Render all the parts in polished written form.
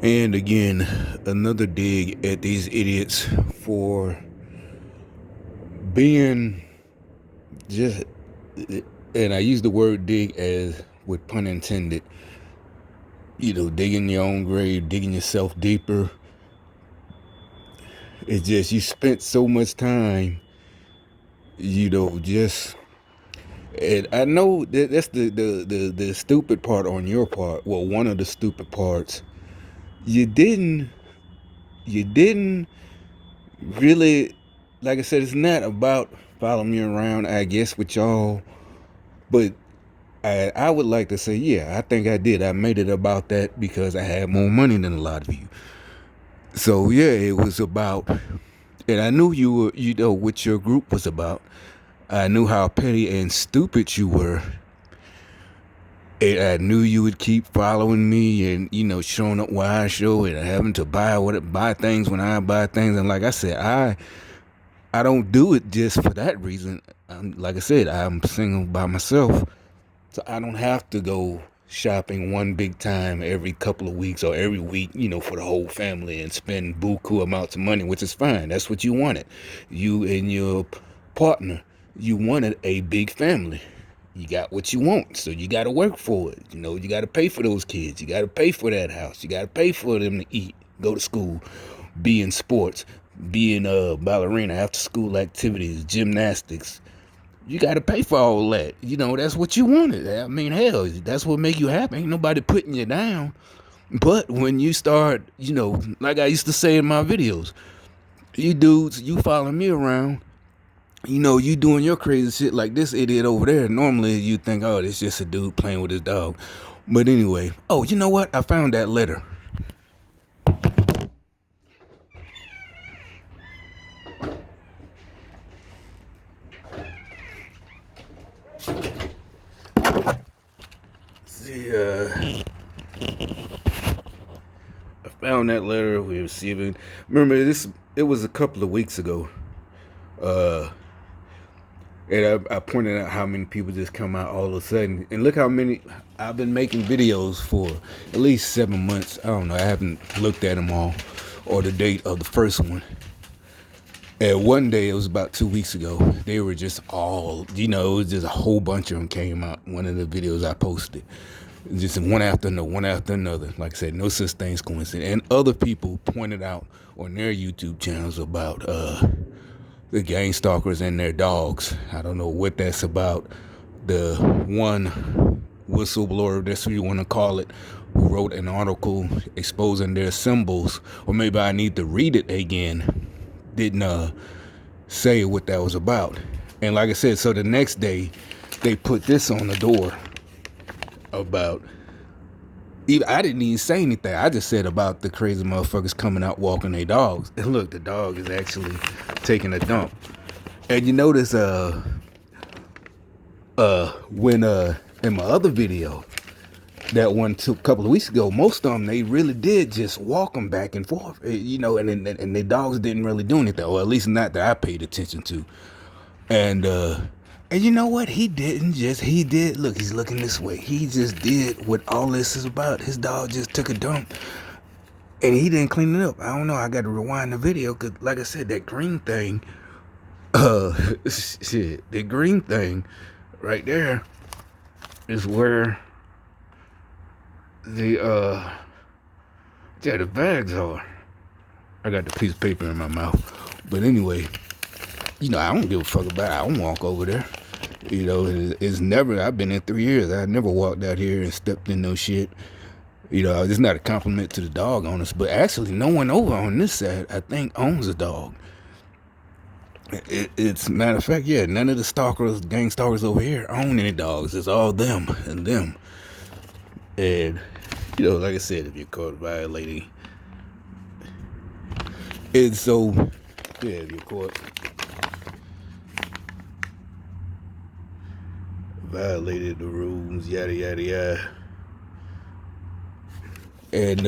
And again, another dig at these idiots for being just, and I use the word dig as with pun intended, digging your own grave, digging yourself deeper. It's just, you spent so much time, just, and I know that's the stupid part on your part. Well, one of the stupid parts. You didn't, you didn't really, like I said, it's not about following me around, I guess, with y'all. But I would like to say, yeah, I think I did. I made it about that because I had more money than a lot of you. So yeah, it was about, and I knew you were, what your group was about. I knew how petty and stupid you were. And I knew you would keep following me and, showing up where I show and having to buy things when I buy things. And like I said, I don't do it just for that reason. Like I said, I'm single by myself. So I don't have to go shopping one big time every couple of weeks or every week, for the whole family and spend buku amounts of money, which is fine. That's what you wanted. You and your partner, you wanted a big family. You got what you want, so you got to work for it. You got to pay for those kids. You got to pay for that house. You got to pay for them to eat, go to school, be in sports, be in ballerina, after school activities, gymnastics. You got to pay for all that. That's what you wanted. I mean, hell, that's what make you happy. Ain't nobody putting you down. But when you start, like I used to say in my videos, you dudes, you following me around, you doing your crazy shit like this idiot over there. Normally you think, oh, it's just a dude playing with his dog. But anyway, oh, you know what? I found that letter. See, I found that letter we received. Remember this? It was a couple of weeks ago. Uh, and I pointed out how many people just come out all of a sudden. And look how many. I've been making videos for at least 7 months. I don't know. I haven't looked at them all or the date of the first one. And one day, it was about 2 weeks ago, they were just all, it was just a whole bunch of them came out. One of the videos I posted. Just one after another, one after another. Like I said, no such thing as coincidence. And other people pointed out on their YouTube channels about the gang stalkers and their dogs. I don't know what that's about. The one whistleblower, that's what you want to call it, who wrote an article exposing their symbols, or maybe I need to read it again, didn't say what that was about. And like I said, so the next day, they put this on the door about, I didn't even say anything. I just said about the crazy motherfuckers coming out walking their dogs. And look, the dog is actually taking a dump. And you notice when in my other video, that one a couple of weeks ago, most of them, they really did just walk them back and forth, and the dogs didn't really do anything, or at least not that I paid attention to. And you know what? He did. Look, he's looking this way. He just did what all this is about. His dog just took a dump, and he didn't clean it up. I don't know. I got to rewind the video, because like I said, that green thing, shit, the green thing right there is where the bags are. I got the piece of paper in my mouth. But anyway, I don't give a fuck about it. I don't walk over there. It's never, I've been in 3 years. I never walked out here and stepped in no shit. It's not a compliment to the dog owners, but actually no one over on this side, I think, owns a dog. It's matter of fact, yeah, none of the gang stalkers over here own any dogs. It's all them and them. And like I said, if you're caught violating, and so, yeah, if you're caught violated the rules, yada yada yada, and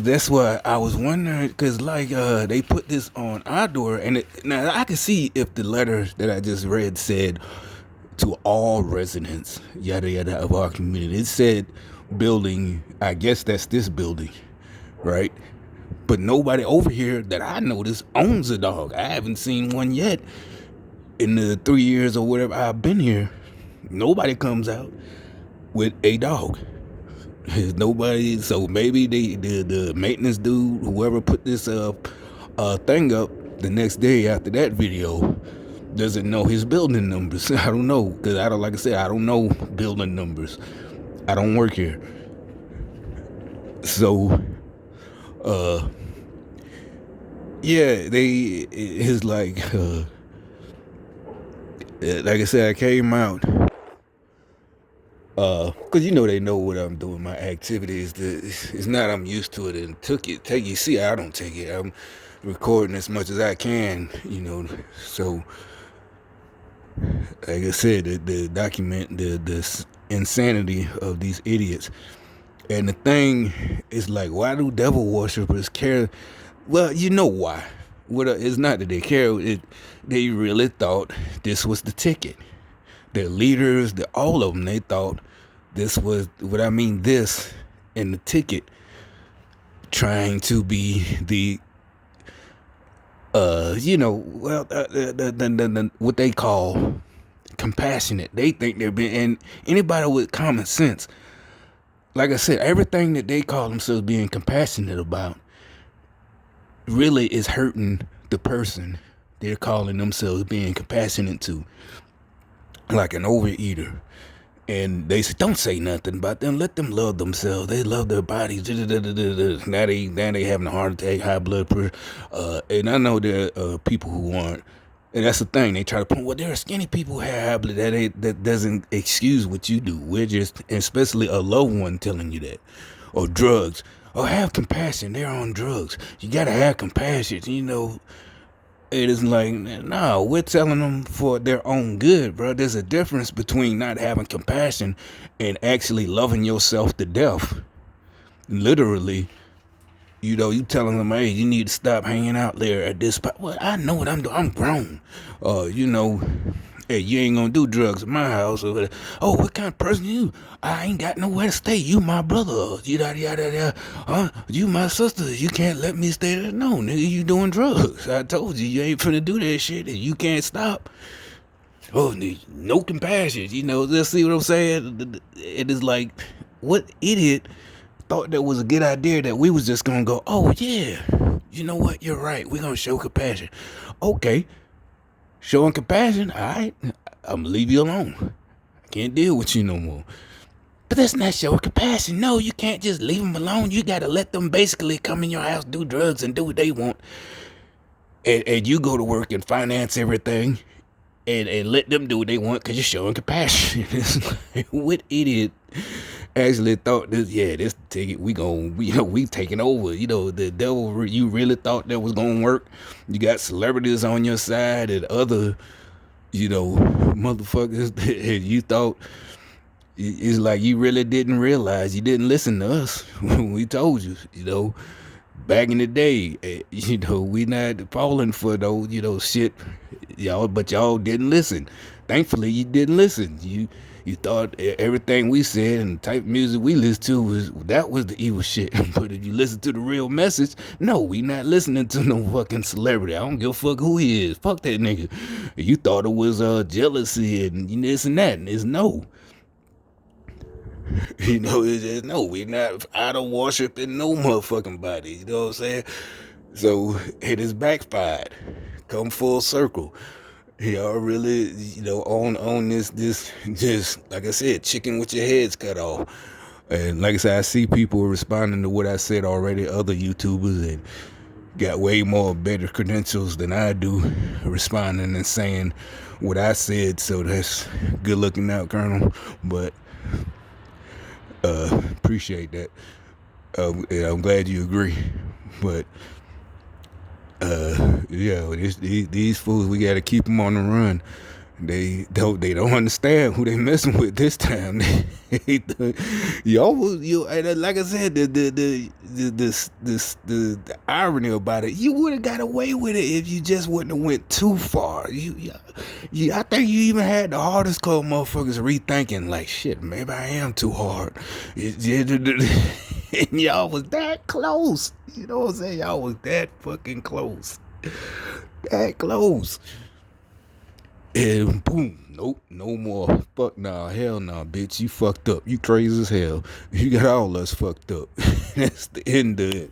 that's why I was wondering, because like they put this on our door, and now I can see if the letter that I just read said to all residents, yada yada, of our community. It said building, I guess that's this building, right? But nobody over here that I notice owns a dog. I haven't seen one yet in the 3 years or whatever I've been here. Nobody comes out with a dog. There's nobody. So maybe the maintenance dude, whoever put this thing up the next day after that video, doesn't know his building numbers. I don't know, because I don't, like I said, I don't know building numbers. I don't work here. So yeah, it's like I said, I came out because they know what I'm doing. My activities, it's not I'm used to it and take it. See, I don't take it. I'm recording as much as I can, So, like I said, the document the insanity of these idiots. And the thing is, like, why do devil worshippers care? Well, you know why. It's not that they care. They really thought this was the ticket. Their leaders, all of them, they thought this was this and the ticket, trying to be the what they call compassionate. They think they're being, and anybody with common sense, like I said, everything that they call themselves being compassionate about really is hurting the person they're calling themselves being compassionate to, like an overeater. And they say, don't say nothing about them. Let them love themselves. They love their bodies. Now they having a heart attack, high blood pressure. And I know there are people who aren't. And that's the thing. They try to point, well, there are skinny people who have high blood. That doesn't excuse what you do. We're just, especially a loved one telling you that. Or drugs. Or have compassion. They're on drugs. You got to have compassion, It is like, no, we're telling them for their own good, bro. There's a difference between not having compassion and actually loving yourself to death. Literally, you telling them, hey, you need to stop hanging out there at this spot. Well, I know what I'm doing. I'm grown. Hey, you ain't gonna do drugs in my house. Or, oh, what kind of person you? I ain't got nowhere to stay. You my brother. Yada yada yada. You my sister. You can't let me stay there. No, nigga, you doing drugs. I told you ain't finna do that shit, and you can't stop. Oh, no compassion. Let's see what I'm saying. It is like, what idiot thought that was a good idea that we was just gonna go, oh yeah, you know what? You're right. We're gonna show compassion. Okay. Showing compassion, all right, I'm gonna leave you alone. I can't deal with you no more. But that's not showing compassion. No, you can't just leave them alone. You gotta let them basically come in your house, do drugs, and do what they want. And you go to work and finance everything and let them do what they want because you're showing compassion. It's like, what idiot actually thought this ticket, we taking over. The devil, you really thought that was gonna work? You got celebrities on your side and other, motherfuckers that you thought. It's like you really didn't realize. You didn't listen to us when we told you, back in the day, we not falling for those, shit, y'all, but y'all didn't listen. Thankfully, you didn't listen. You thought everything we said and the type of music we listened to was the evil shit. But if you listen to the real message, no, we not listening to no fucking celebrity. I don't give a fuck who he is. Fuck that nigga. You thought it was jealousy and this and that, and it's no. It's just no. We not idol worshiping no motherfucking body. You know what I'm saying? So it is backfired. Come full circle. Y'all really, on this just like I said, chicken with your heads cut off. And like I said, I see people responding to what I said already, other YouTubers, and got way more better credentials than I do, responding and saying what I said. So that's good looking out, Colonel. But appreciate that. I'm glad you agree. But these fools, we got to keep them on the run. They don't understand who they messing with this time. Like I said, the irony about it, you would have got away with it if you just wouldn't have went too far. I think you even had the hardest core motherfuckers rethinking, like, shit, maybe I am too hard. And y'all was that close. You know what I'm saying? Y'all was that fucking close. That close. And boom, nope, no more. Fuck nah, hell nah, bitch. You fucked up. You crazy as hell. You got all us fucked up. That's the end of it.